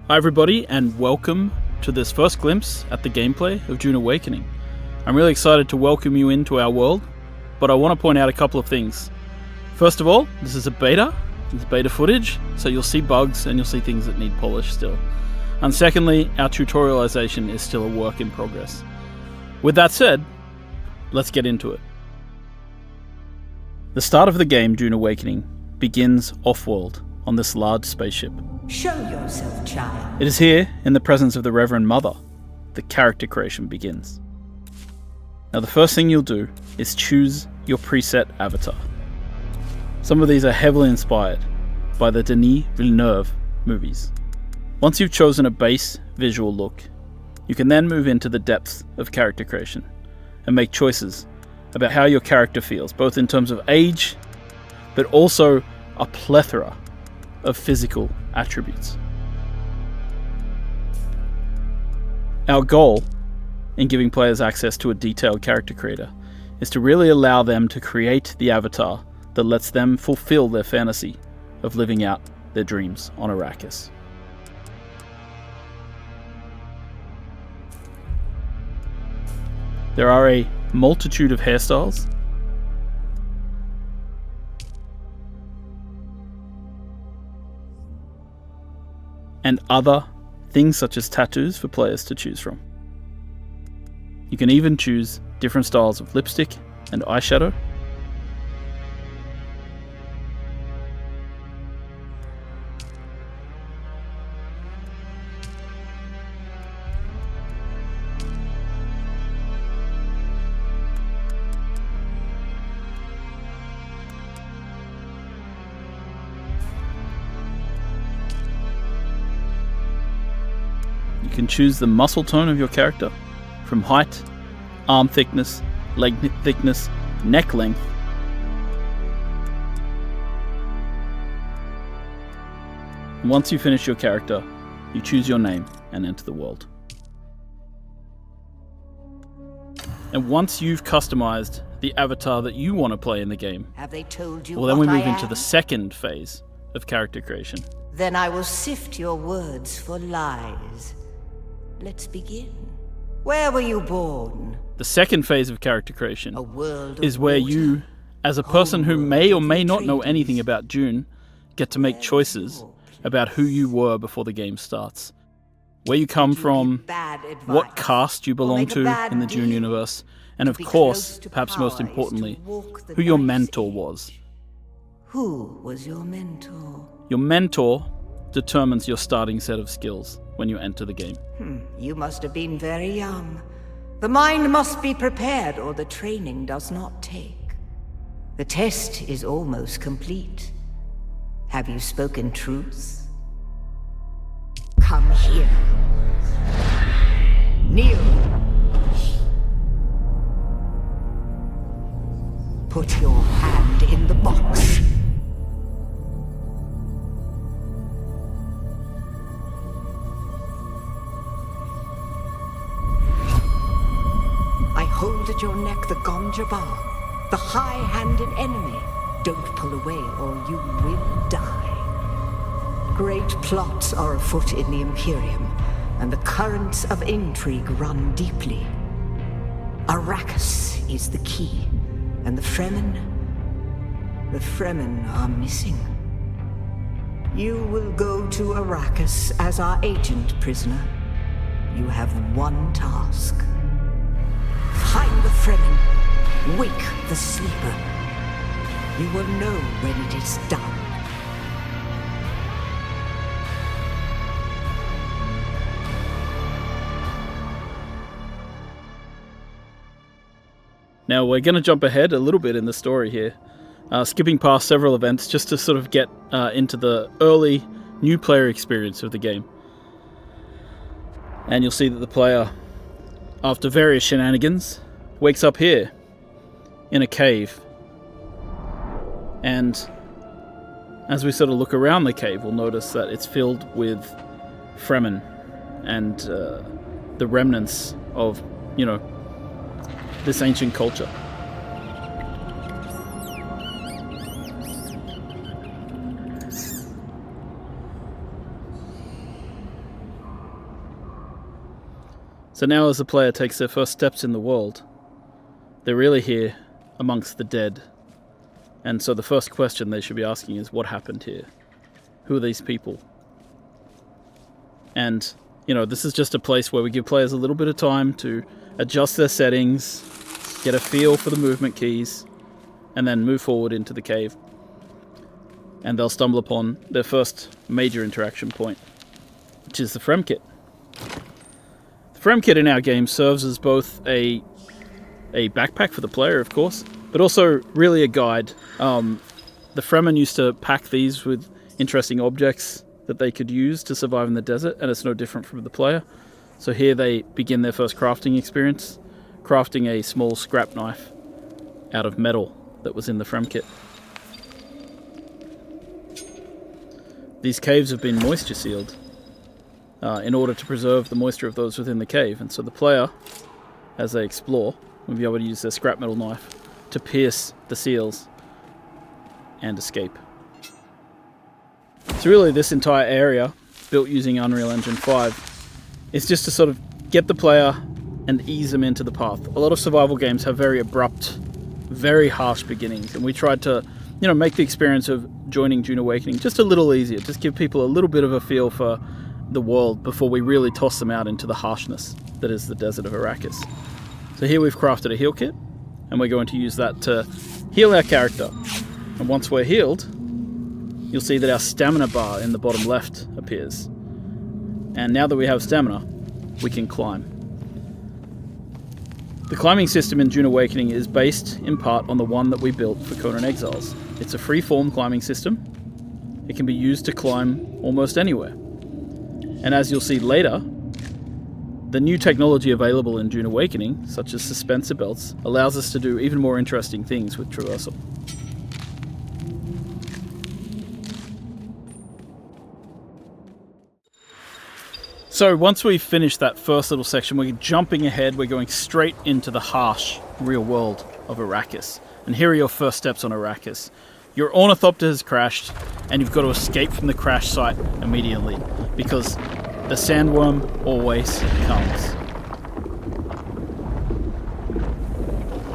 Hi everybody, and welcome to this first glimpse at the gameplay of Dune Awakening. I'm really excited to welcome you into our world, but I want to point out a couple of things. First of all, this is a beta. It's beta footage, so you'll see bugs and you'll see things that need polish still. And secondly, our tutorialization is still a work in progress. With that said, let's get into it. The start of the game, Dune Awakening, begins off-world on this large spaceship. Show yourself, child. It is here, in the presence of the Reverend Mother, that character creation begins. Now the first thing you'll do is choose your preset avatar. Some of these are heavily inspired by the Denis Villeneuve movies. Once you've chosen a base visual look, you can then move into the depths of character creation and make choices about how your character feels, both in terms of age, but also a plethora of physical attributes. Our goal in giving players access to a detailed character creator is to really allow them to create the avatar that lets them fulfill their fantasy of living out their dreams on Arrakis. There are a multitude of hairstyles and other things such as tattoos for players to choose from. You can even choose different styles of lipstick and eyeshadow. You can choose the muscle tone of your character, from height, arm thickness, leg thickness, neck length. Once you finish your character, you choose your name and enter the world. And once you've customized the avatar that you want to play in the game, Have they told you well, then we what move I into am? the second phase of character creation. Then I will sift your words for lies. Let's begin. Where were you born? The second phase of character creation A world of is where water. you, as a person who may or may not know Atreides. anything about Dune, get to make choices about who you were before the game starts. Where you come from, Bad advice. what caste you belong make a to bad in the Dune deal. universe, and of Be course, close to perhaps power most is to importantly, walk the who your nice mentor edge. was. Who was your mentor? Your mentor determines your starting set of skills when you enter the game. You must have been very young. The mind must be prepared, or the training does not take. The test is almost complete. Have you spoken truth? Come here. Kneel. Put your hand in the box. I hold at your neck the Gonjabar, the high-handed enemy. Don't pull away or you will die. Great plots are afoot in the Imperium, and the currents of intrigue run deeply. Arrakis is the key, and the Fremen are missing. You will go to Arrakis as our agent, prisoner. You have one task. Find the Fremen. Wake the sleeper. You will know when it is done. Now we're going to jump ahead a little bit in the story here, skipping past several events just to sort of get into the early new player experience of the game. And you'll see that the player, after various shenanigans, wakes up here in a cave. And as we sort of look around the cave, we'll notice that it's filled with Fremen and the remnants of, this ancient culture. So now as the player takes their first steps in the world, they're really here amongst the dead. And so the first question they should be asking is, what happened here? Who are these people? And, you know, this is just a place where we give players a little bit of time to adjust their settings, get a feel for the movement keys, and then move forward into the cave. And they'll stumble upon their first major interaction point, which is the Frem Kit. The Frem Kit in our game serves as both a backpack for the player, of course, but also really a guide. The Fremen used to pack these with interesting objects that they could use to survive in the desert, and it's no different from the player. So here they begin their first crafting experience, crafting a small scrap knife out of metal that was in the Frem Kit. These caves have been moisture sealed in order to preserve the moisture of those within the cave, and so the player, as they explore, will be able to use their scrap metal knife to pierce the seals and escape. So really this entire area, built using Unreal Engine 5, is just to sort of get the player and ease them into the path. A lot of survival games have very abrupt, very harsh beginnings, and we tried to, you know, make the experience of joining Dune Awakening just a little easier, just give people a little bit of a feel for the world before we really toss them out into the harshness that is the desert of Arrakis. So here we've crafted a heal kit, and we're going to use that to heal our character. And once we're healed, you'll see that our stamina bar in the bottom left appears. And now that we have stamina, we can climb. The climbing system in Dune Awakening is based in part on the one that we built for Conan Exiles. It's a free-form climbing system. It can be used to climb almost anywhere. And as you'll see later, the new technology available in Dune Awakening, such as suspensor belts, allows us to do even more interesting things with traversal. So once we've finished that first little section, we're jumping ahead, we're going straight into the harsh real world of Arrakis. And here are your first steps on Arrakis. Your ornithopter has crashed, and you've got to escape from the crash site immediately, because the sandworm always comes.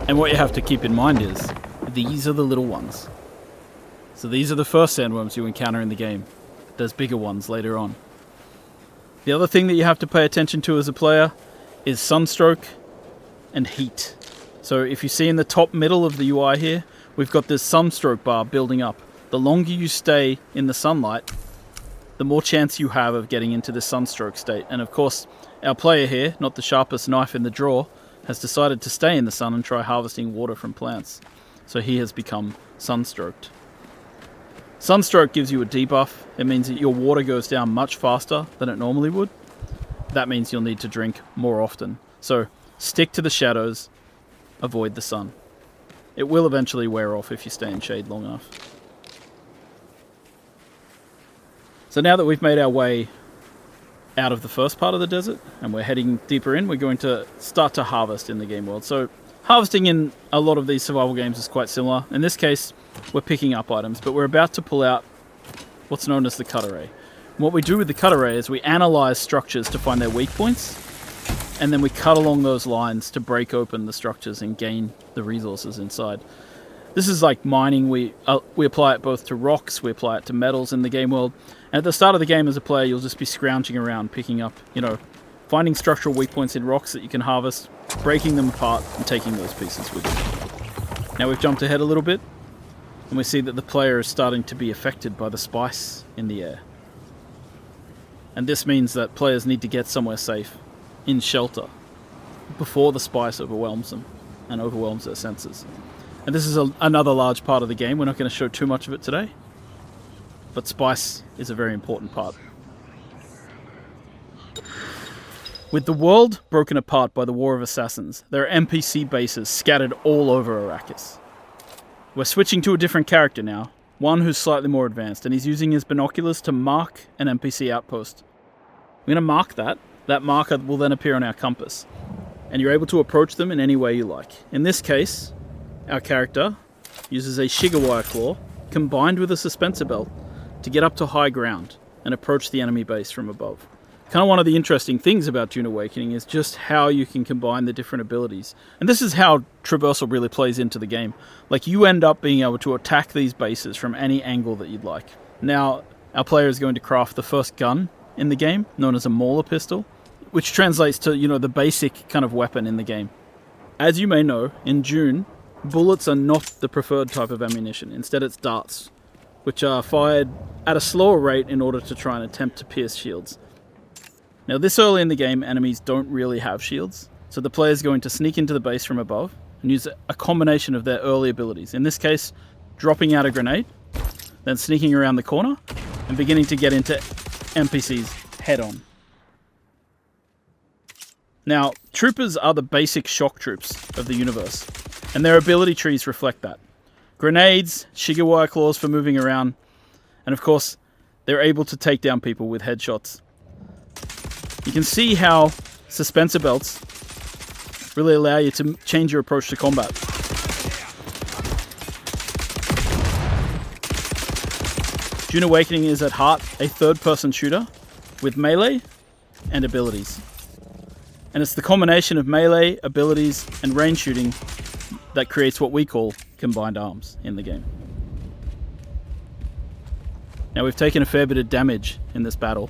And what you have to keep in mind is, these are the little ones. So these are the first sandworms you encounter in the game. There's bigger ones later on. The other thing that you have to pay attention to as a player is sunstroke and heat. So if you see in the top middle of the UI here, we've got this sunstroke bar building up. The longer you stay in the sunlight, the more chance you have of getting into the sunstroke state. And of course, our player here, not the sharpest knife in the drawer, has decided to stay in the sun and try harvesting water from plants. So he has become sunstroked. Sunstroke gives you a debuff. It means that your water goes down much faster than it normally would. That means you'll need to drink more often. So stick to the shadows, avoid the sun. It will eventually wear off if you stay in shade long enough. So now that we've made our way out of the first part of the desert and we're heading deeper in, we're going to start to harvest in the game world. So harvesting in a lot of these survival games is quite similar. In this case, we're picking up items, but we're about to pull out what's known as the cut array. And what we do with the cut array is we analyze structures to find their weak points, and then we cut along those lines to break open the structures and gain the resources inside. This is like mining. We apply it both to rocks, we apply it to metals in the game world. And at the start of the game as a player, you'll just be scrounging around, picking up, finding structural weak points in rocks that you can harvest, breaking them apart, and taking those pieces with you. Now we've jumped ahead a little bit, and we see that the player is starting to be affected by the spice in the air. And this means that players need to get somewhere safe, in shelter, before the spice overwhelms them and overwhelms their senses. And this is another large part of the game. We're not going to show too much of it today, but spice is a very important part. With the world broken apart by the War of Assassins, there are NPC bases scattered all over Arrakis. We're switching to a different character now, one who's slightly more advanced, and he's using his binoculars to mark an NPC outpost. We're going to mark that. That marker will then appear on our compass, and you're able to approach them in any way you like. In this case, our character uses a Shigawire claw combined with a suspensor belt to get up to high ground and approach the enemy base from above. Kind of one of the interesting things about Dune Awakening is just how you can combine the different abilities. And this is how traversal really plays into the game. Like, you end up being able to attack these bases from any angle that you'd like. Now, our player is going to craft the first gun in the game, known as a Mauler pistol, which translates to, the basic kind of weapon in the game. As you may know, in Dune, bullets are not the preferred type of ammunition. Instead, it's darts, which are fired at a slower rate in order to try and attempt to pierce shields. Now, this early in the game, enemies don't really have shields, so the player is going to sneak into the base from above and use a combination of their early abilities. In this case, dropping out a grenade, then sneaking around the corner, and beginning to get into NPCs head-on. Now, troopers are the basic shock troops of the universe, and their ability trees reflect that. Grenades, Shiga claws for moving around, and of course, they're able to take down people with headshots. You can see how suspensor belts really allow you to change your approach to combat. Dune Awakening is at heart a third-person shooter with melee and abilities. And it's the combination of melee, abilities, and range shooting that creates what we call combined arms in the game. Now, we've taken a fair bit of damage in this battle,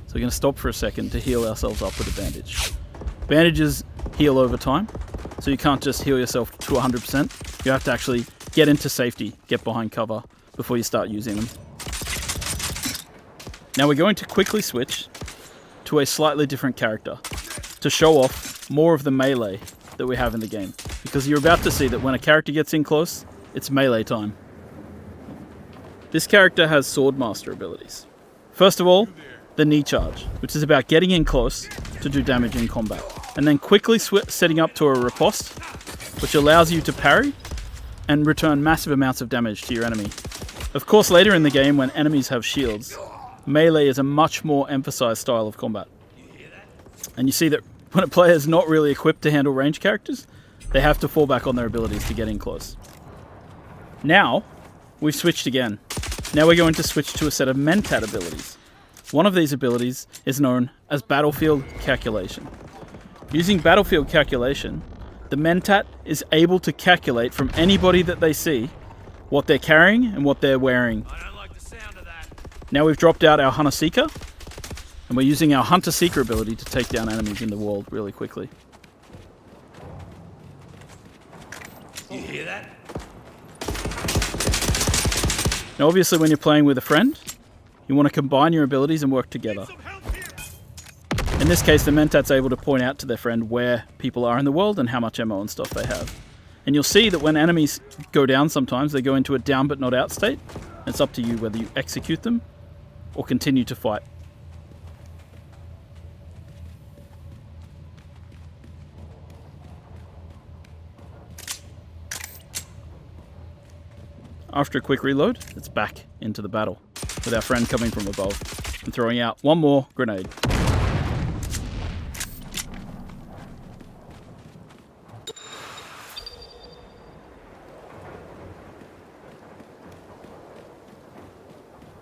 so we're going to stop for a second to heal ourselves up with a bandage. Bandages heal over time, so you can't just heal yourself to 100%. You have to actually get into safety, get behind cover before you start using them. Now we're going to quickly switch to a slightly different character to show off more of the melee that we have in the game, because you're about to see that when a character gets in close, it's melee time. This character has Swordmaster abilities. First of all, the knee charge, which is about getting in close to do damage in combat, and then quickly setting up to a riposte, which allows you to parry and return massive amounts of damage to your enemy. Of course, later in the game, when enemies have shields, melee is a much more emphasized style of combat. And you see that when a player is not really equipped to handle ranged characters, they have to fall back on their abilities to get in close. Now, we've switched again. Now we're going to switch to a set of Mentat abilities. One of these abilities is known as Battlefield Calculation. Using Battlefield Calculation, the Mentat is able to calculate from anybody that they see what they're carrying and what they're wearing. I don't like the sound of that. Now we've dropped out our Hunter Seeker, and we're using our Hunter Seeker ability to take down enemies in the world really quickly. You hear that? Now obviously when you're playing with a friend, you want to combine your abilities and work together. In this case, the Mentat's able to point out to their friend where people are in the world and how much ammo and stuff they have. And you'll see that when enemies go down sometimes, they go into a down but not out state. It's up to you whether you execute them or continue to fight. After a quick reload, it's back into the battle, with our friend coming from above and throwing out one more grenade.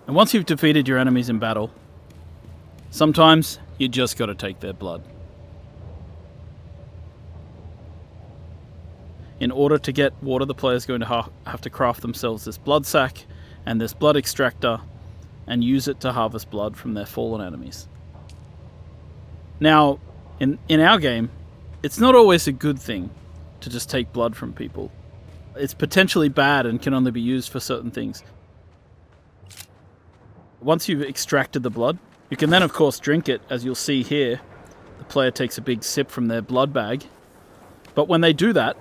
And once you've defeated your enemies in battle, sometimes you just gotta take their blood. In order to get water, the player's going to have to craft themselves this blood sack and this blood extractor and use it to harvest blood from their fallen enemies. Now, in our game, it's not always a good thing to just take blood from people. It's potentially bad and can only be used for certain things. Once you've extracted the blood, you can then of course drink it. As you'll see here, the player takes a big sip from their blood bag. But when they do that,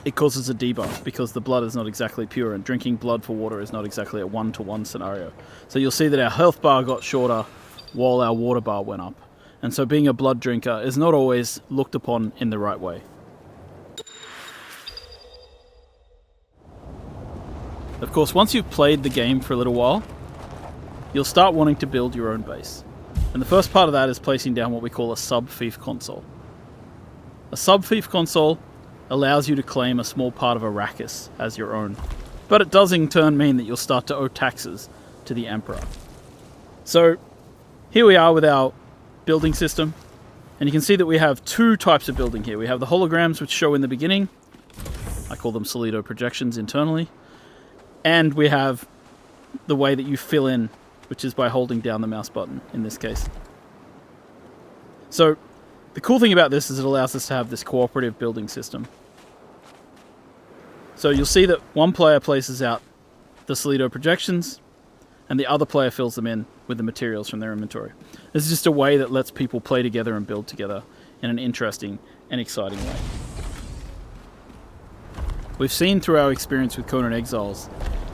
it causes a debuff because the blood is not exactly pure, and drinking blood for water is not exactly a one-to-one scenario. So you'll see that our health bar got shorter while our water bar went up. And so being a blood drinker is not always looked upon in the right way. Of course, once you've played the game for a little while, you'll start wanting to build your own base. And the first part of that is placing down what we call a sub-fief console. A sub-fief console allows you to claim a small part of Arrakis as your own, but it does in turn mean that you'll start to owe taxes to the Emperor. So here we are with our building system. And you can see that we have two types of building here. We have the holograms, which show in the beginning. I call them solido projections internally. And we have the way that you fill in, which is by holding down the mouse button in this case. So the cool thing about this is it allows us to have this cooperative building system. So you'll see that one player places out the solido projections and the other player fills them in with the materials from their inventory. This is just a way that lets people play together and build together in an interesting and exciting way. We've seen through our experience with Conan Exiles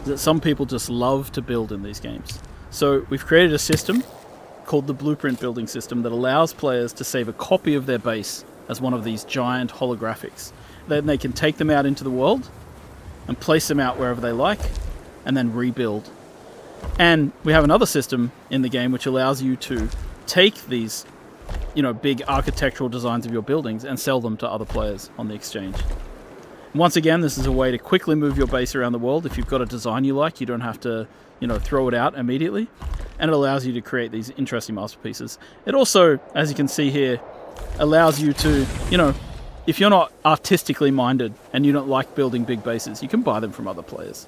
that some people just love to build in these games. So we've created a system called the Blueprint Building System that allows players to save a copy of their base as one of these giant holographics. Then they can take them out into the world and place them out wherever they like and then rebuild. And we have another system in the game which allows you to take these, big architectural designs of your buildings and sell them to other players on the exchange. And once again, this is a way to quickly move your base around the world. If you've got a design you like, you don't have to, throw it out immediately. And it allows you to create these interesting masterpieces. It also, as you can see here, allows you to, if you're not artistically minded and you don't like building big bases, you can buy them from other players.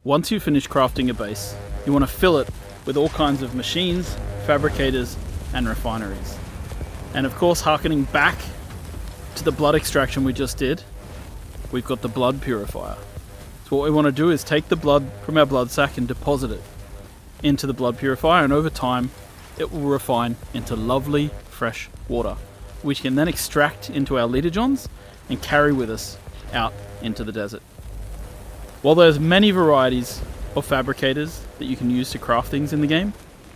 Once you finish crafting a base, you want to fill it with all kinds of machines, fabricators, and refineries. And of course, harkening back to the blood extraction we just did, we've got the blood purifier. So what we want to do is take the blood from our blood sac and deposit it into the blood purifier, and over time it will refine into lovely fresh water, which can then extract into our litogens and carry with us out into the desert. While there's many varieties of fabricators that you can use to craft things in the game,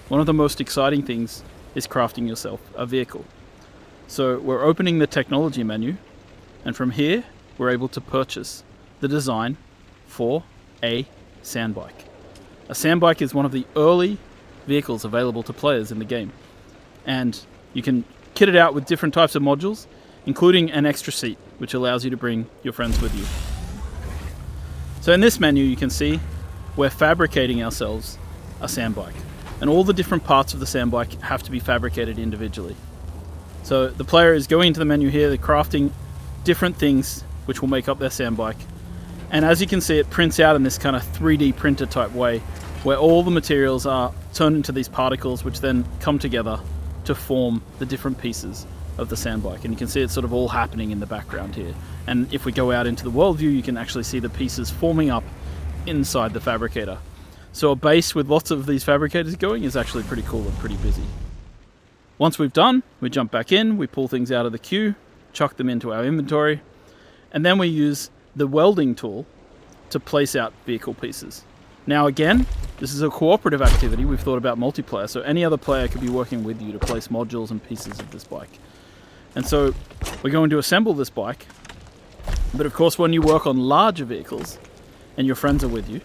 one of the most exciting things is crafting yourself a vehicle. So we're opening the technology menu, and from here we're able to purchase the design for a sandbike. A sandbike is one of the early vehicles available to players in the game, and you can kit it out with different types of modules, including an extra seat, which allows you to bring your friends with you. So in this menu you can see we're fabricating ourselves a sandbike, and all the different parts of the sandbike have to be fabricated individually. So the player is going into the menu here, they're crafting different things which will make up their sandbike, and as you can see it prints out in this kind of 3D printer type way where all the materials are turned into these particles which then come together to form the different pieces of the sandbike. And you can see it's sort of all happening in the background here. And if we go out into the world view, you can actually see the pieces forming up inside the fabricator. So a base with lots of these fabricators going is actually pretty cool and pretty busy. Once we've done, we jump back in, we pull things out of the queue, chuck them into our inventory, and then we use the welding tool to place out vehicle pieces. Now again, this is a cooperative activity. We've thought about multiplayer, so any other player could be working with you to place modules and pieces of this bike. And so we're going to assemble this bike, but of course when you work on larger vehicles and your friends are with you,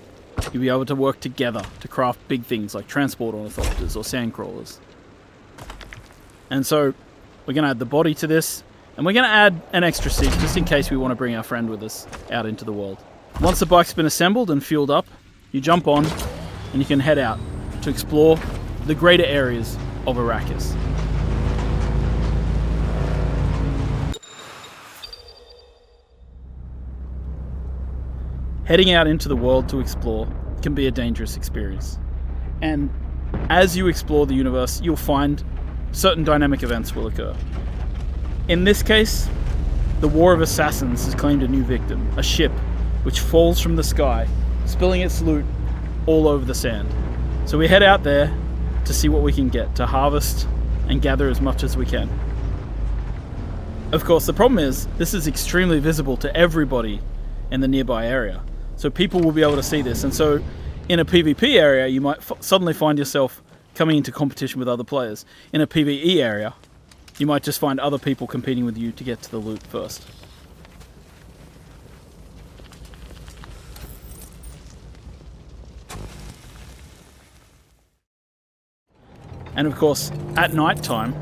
you'll be able to work together to craft big things like transport ornithopters or sand crawlers. And so we're going to add the body to this, and we're going to add an extra seat just in case we want to bring our friend with us out into the world. Once the bike's been assembled and fueled up, you jump on and you can head out to explore the greater areas of Arrakis. Heading out into the world to explore can be a dangerous experience. And as you explore the universe, you'll find certain dynamic events will occur. In this case, the War of Assassins has claimed a new victim, a ship which falls from the sky, spilling its loot all over the sand. So we head out there to see what we can get, to harvest and gather as much as we can. Of course, the problem is this is extremely visible to everybody in the nearby area. So people will be able to see this, and so in a PvP area you might suddenly find yourself coming into competition with other players. In a PvE area you might just find other people competing with you to get to the loot first. And of course, at night time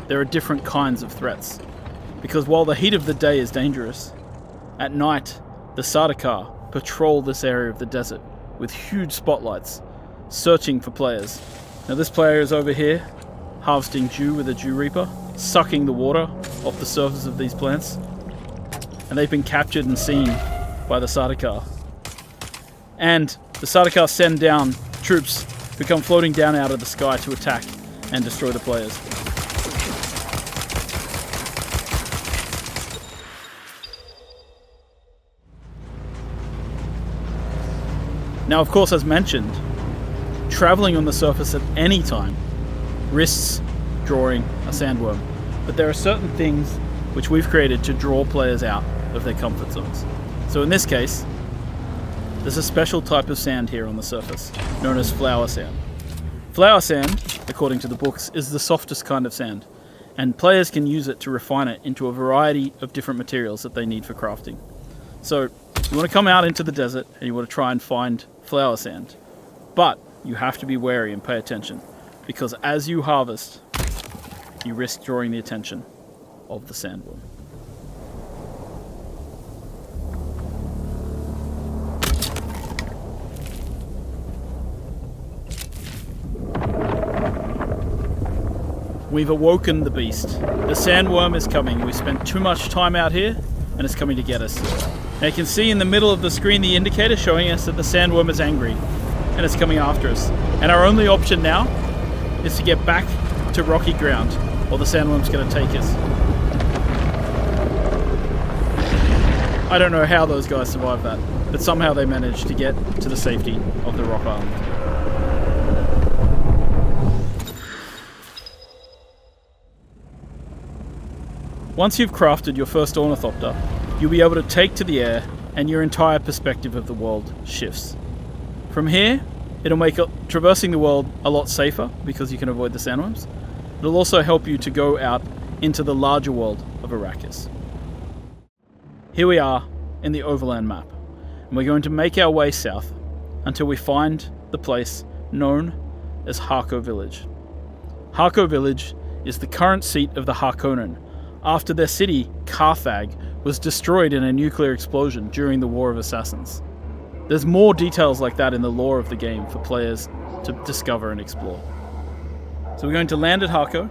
there are different kinds of threats, because while the heat of the day is dangerous, at night the Sardaukar patrol this area of the desert with huge spotlights, searching for players. Now this player is over here, harvesting dew with a dew reaper, sucking the water off the surface of these plants. And they've been captured and seen by the Sardaukar. And the Sardaukar send down troops who come floating down out of the sky to attack and destroy the players. Now, of course, as mentioned, traveling on the surface at any time risks drawing a sandworm. But there are certain things which we've created to draw players out of their comfort zones. So in this case, there's a special type of sand here on the surface, known as flower sand. Flower sand, according to the books, is the softest kind of sand, and players can use it to refine it into a variety of different materials that they need for crafting. So you want to come out into the desert and you want to try and find flower sand, but you have to be wary and pay attention, because as you harvest, you risk drawing the attention of the sandworm. We've awoken the beast. The sandworm is coming. We spent too much time out here and it's coming to get us. Now you can see in the middle of the screen the indicator showing us that the sandworm is angry and it's coming after us. And our only option now is to get back to rocky ground or the sandworm's going to take us. I don't know how those guys survived that, but somehow they managed to get to the safety of the rock island. Once you've crafted your first ornithopter, you'll be able to take to the air and your entire perspective of the world shifts. From here, it'll make traversing the world a lot safer because you can avoid the sandworms. It'll also help you to go out into the larger world of Arrakis. Here we are in the overland map, and we're going to make our way south until we find the place known as Harko Village. Harko Village is the current seat of the Harkonnen, after their city, Carthag, was destroyed in a nuclear explosion during the War of Assassins. There's more details like that in the lore of the game for players to discover and explore. So we're going to land at Harko,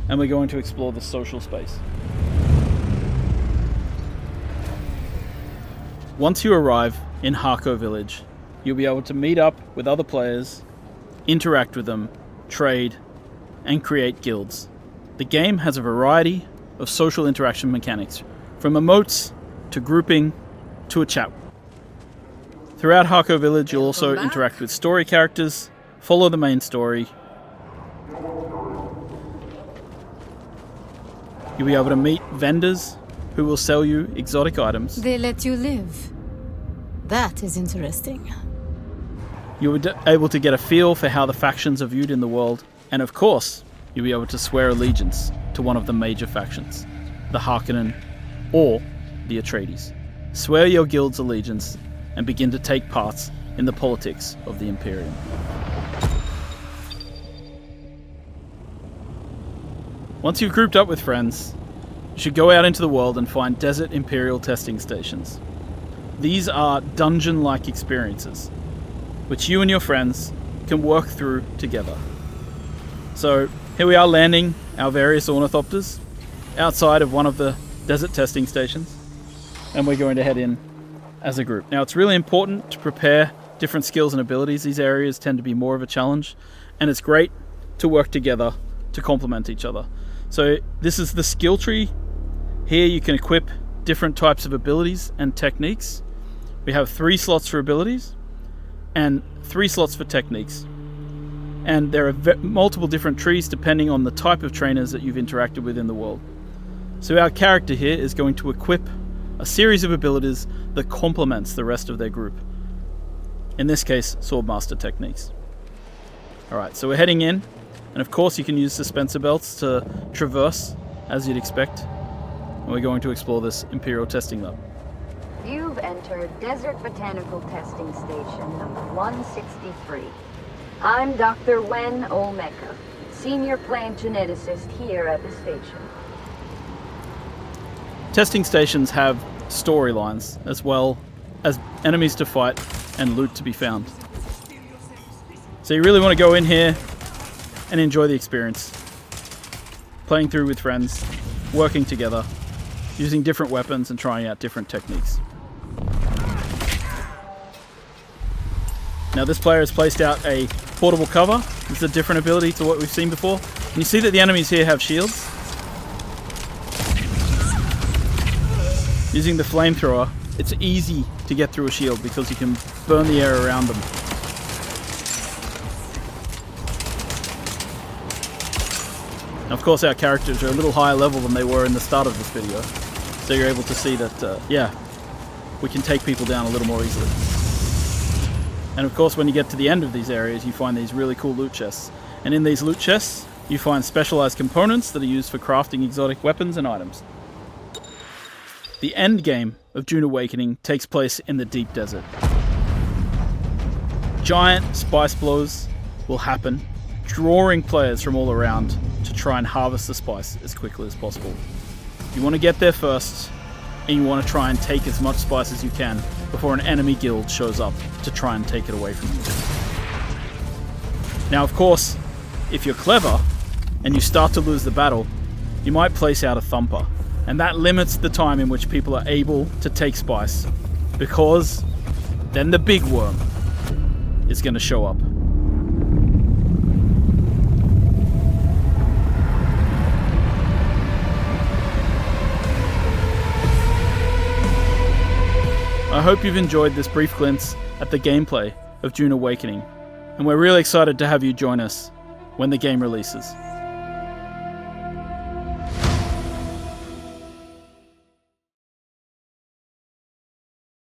and we're going to explore the social space. Once you arrive in Harko Village, you'll be able to meet up with other players, interact with them, trade, and create guilds. The game has a variety of social interaction mechanics, from emotes to grouping to a chat. Throughout Harko Village, you'll also interact with story characters, follow the main story. You'll be able to meet vendors who will sell you exotic items. They let you live. That is interesting. You'll be able to get a feel for how the factions are viewed in the world, and of course, you'll be able to swear allegiance to one of the major factions, the Harkonnen or the Atreides. Swear your guild's allegiance and begin to take part in the politics of the Imperium. Once you've grouped up with friends, you should go out into the world and find desert Imperial testing stations. These are dungeon-like experiences, which you and your friends can work through together. So here we are landing our various ornithopters outside of one of the desert testing stations, and we're going to head in as a group. Now it's really important to prepare different skills and abilities. These areas tend to be more of a challenge, and it's great to work together to complement each other. So this is the skill tree. Here you can equip different types of abilities and techniques. We have 3 slots for abilities and 3 slots for techniques. And there are multiple different trees depending on the type of trainers that you've interacted with in the world. So our character here is going to equip a series of abilities that complements the rest of their group. In this case, Swordmaster techniques. Alright, so we're heading in, and of course you can use dispenser belts to traverse as you'd expect. And we're going to explore this Imperial testing lab. You've entered Desert Botanical Testing Station number 163. I'm Dr. Wen Olmeca, Senior Plant Geneticist here at the station. Testing stations have storylines, as well as enemies to fight and loot to be found. So you really want to go in here and enjoy the experience. Playing through with friends, working together, using different weapons and trying out different techniques. Now this player has placed out a portable cover. This is a different ability to what we've seen before. Can you see that the enemies here have shields? Using the flamethrower, it's easy to get through a shield because you can burn the air around them. And of course our characters are a little higher level than they were in the start of this video. So you're able to see that, yeah, we can take people down a little more easily. And of course when you get to the end of these areas you find these really cool loot chests. And in these loot chests you find specialized components that are used for crafting exotic weapons and items. The end game of Dune Awakening takes place in the deep desert. Giant spice blows will happen, drawing players from all around to try and harvest the spice as quickly as possible. You want to get there first, and you want to try and take as much spice as you can before an enemy guild shows up to try and take it away from you. Now of course, if you're clever and you start to lose the battle, you might place out a thumper, and that limits the time in which people are able to take spice, because then the big worm is going to show up. I hope you've enjoyed this brief glimpse at the gameplay of Dune Awakening, and we're really excited to have you join us when the game releases.